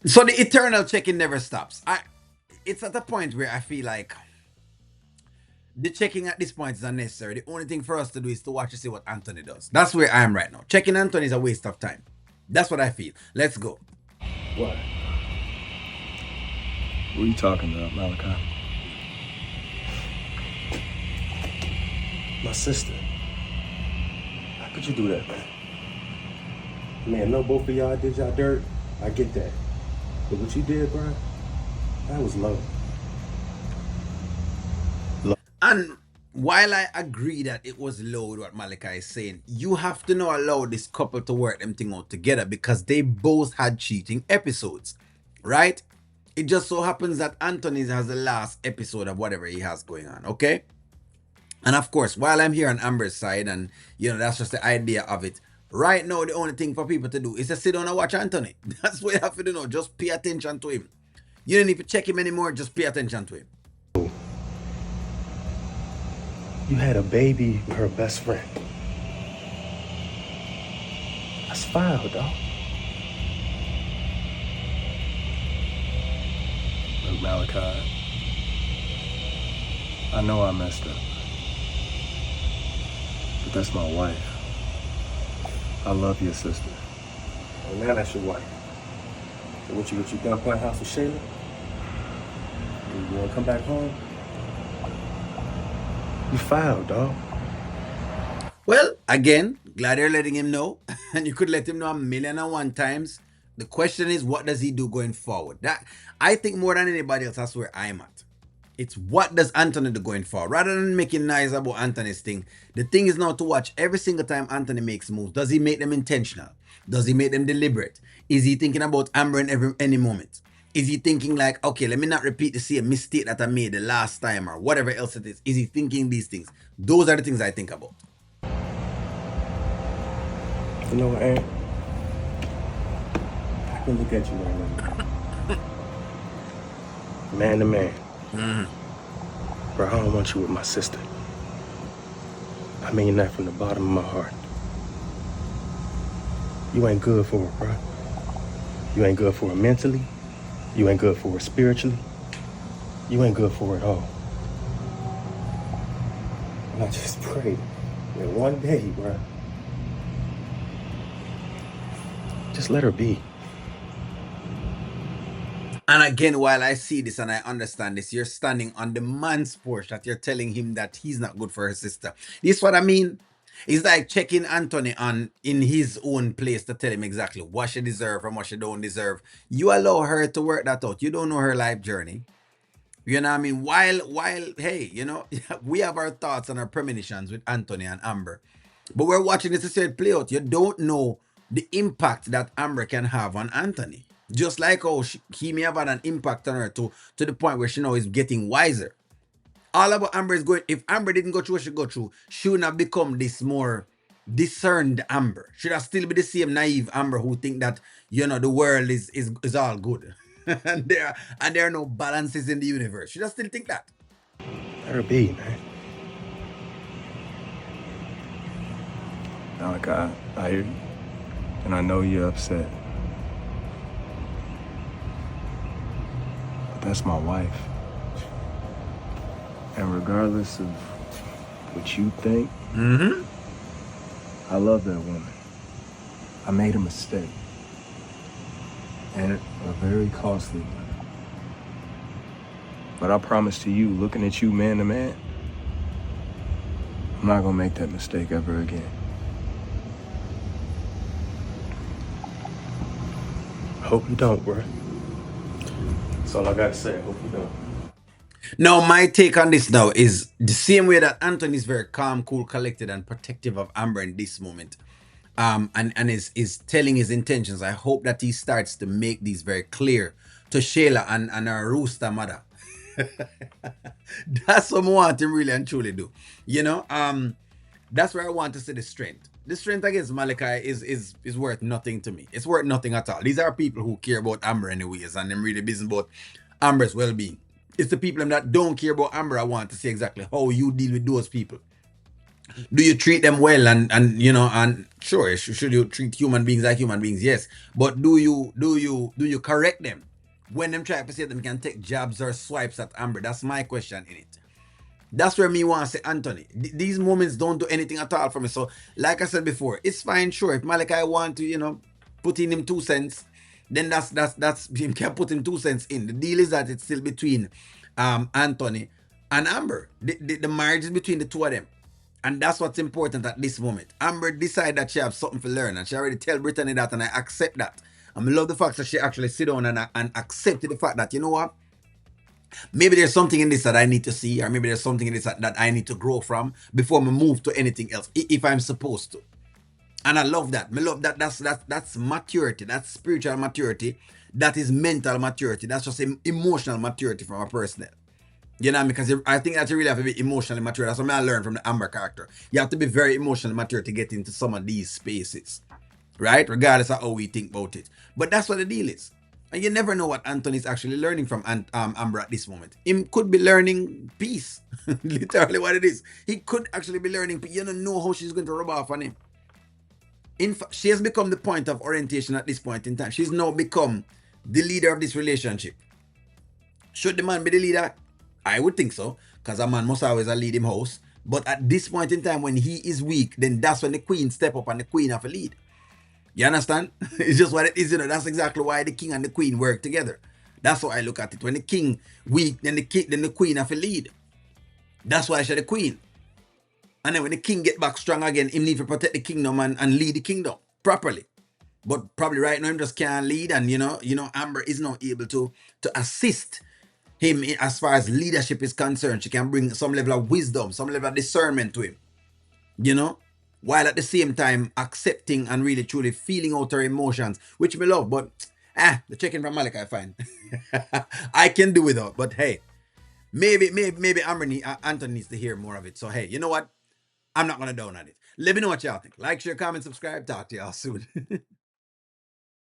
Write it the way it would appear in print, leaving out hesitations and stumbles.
So the eternal checking never stops. It's at a point where I feel like the checking at this point is unnecessary. The only thing for us to do is to watch and see what Anthony does. That's where I am right now. Checking Anthony is a waste of time. That's what I feel. Let's go. What? What are you talking about, Malachi? My sister. How could you do that, man? Man, no, both of y'all did y'all dirt. I get that. But what you did, bro, that was low. And while I agree that it was low, what Malachi is saying, you have to now allow this couple to work them thing out together because they both had cheating episodes, right? It just so happens that Anthony has the last episode of whatever he has going on, okay? And of course, while I'm here on Amber's side, and that's just the idea of it. Right now, the only thing for people to do is to sit down and watch Anthony. That's what you have to do now. Just pay attention to him. You don't need to check him anymore. Just pay attention to him. You had a baby with her best friend. That's foul, dog. Look, Malachi, I know I messed up, but that's my wife. I love your sister. And now that's your wife. So what you done playing house with Shayla? You wanna come back home? You foul, dog. Well, again, glad you're letting him know. And you could let him know a million and one times. The question is, what does he do going forward? That I think more than anybody else, that's where I'm at. It's what does Anthony do going forward? Rather than making noise about Anthony's thing, the thing is now to watch every single time Anthony makes moves. Does he make them intentional? Does he make them deliberate? Is he thinking about Amber in any moment? Is he thinking like, okay, let me not repeat the same mistake that I made the last time or whatever else it is? Is he thinking these things? Those are the things I think about. You know what, Aunt? I can look at you right now. Man to man. Bro, I don't want you with my sister. I mean that from the bottom of my heart. You ain't good for her, bro. You ain't good for her mentally. You ain't good for her spiritually. You ain't good for it all. And I just pray that one day, bro, just let her be. And again, while I see this and I understand this, you're standing on the man's porch that you're telling him that he's not good for her sister. This is what I mean. It's like checking Anthony on in his own place to tell him exactly what she deserve and what she don't deserve. You allow her to work that out. You don't know her life journey. You know what I mean? While hey, we have our thoughts and our premonitions with Anthony and Amber. But we're watching this to play out. You don't know the impact that Amber can have on Anthony. Just like how he may have had an impact on her to the point where she now is getting wiser. All about Amber is going, if Amber didn't go through what she go through, she would have become this more discerned Amber. Should have still be the same naive Amber who think that, the world is all good. and there are no balances in the universe. Should have still think that. Let her be, man. Malachi, I hear you. And I know you're upset. But that's my wife. And regardless of what you think, I love that woman. I made a mistake. And a very costly one. But I promise to you, looking at you man to man, I'm not gonna make that mistake ever again. Hope you don't, bro. That's all I gotta say. I hope you don't. Now, my take on this now is the same way that Anthony is very calm, cool, collected, and protective of Amber in this moment. And is telling his intentions. I hope that he starts to make these very clear to Shayla and her rooster mother. That's what I want him really and truly do. That's where I want to see the strength. The strength against Malachi is worth nothing to me. It's worth nothing at all. These are people who care about Amber anyways, and them really busy about Amber's well-being. It's the people that don't care about Amber I want to see exactly how you deal with those people. Do you treat them well, and and sure, should you treat human beings like human beings? Yes. But do you correct them when them try to say them can take jabs or swipes at Amber? That's my question in it. That's where me want to say, Anthony, these moments don't do anything at all for me. So, like I said before, it's fine, sure. If Malachi want to, put in him 2 cents, then that's him can put him 2 cents in. The deal is that it's still between Anthony and Amber. The marriage is between the two of them. And that's what's important at this moment. Amber decided that she have something to learn, and she already tell Brittany that, and I accept that. I love the fact that she actually sit down and accepted the fact that, you know what, maybe there's something in this that I need to see, or maybe there's something in this that I need to grow from before I move to anything else, if I'm supposed to. And I love that. I love that. That's maturity. That's spiritual maturity. That is mental maturity. That's just emotional maturity from a person. You know, because I think that you really have to be emotionally mature. That's what I learned from the Amber character. You have to be very emotionally mature to get into some of these spaces, right? Regardless of how we think about it. But that's what the deal is. And you never know what Anthony's actually learning from Amber at this moment. He could be learning peace. Literally what it is. He could actually be learning peace. You don't know how she's going to rub off on him. In fact, she has become the point of orientation at this point in time. She's now become the leader of this relationship. Should the man be the leader? I would think so, because a man must always lead him house. But at this point in time, when he is weak, then that's when the queen step up and the queen have a lead. You understand? It's just what it is, That's exactly why the king and the queen work together. That's how I look at it. When the king weak, then the queen have a lead. That's why she's the queen. And then when the king get back strong again, he need to protect the kingdom and lead the kingdom properly. But probably right now him just can't lead, and Amber is not able to assist him as far as leadership is concerned. She can bring some level of wisdom, some level of discernment to him, while at the same time accepting and really truly feeling out her emotions, which me love. But the chicken from Malachi, fine. I can do without. But hey, maybe Anthony needs to hear more of it. So hey, you know what? I'm not gonna down on it. Let me know what y'all think. Like, share, comment, subscribe. Talk to y'all soon.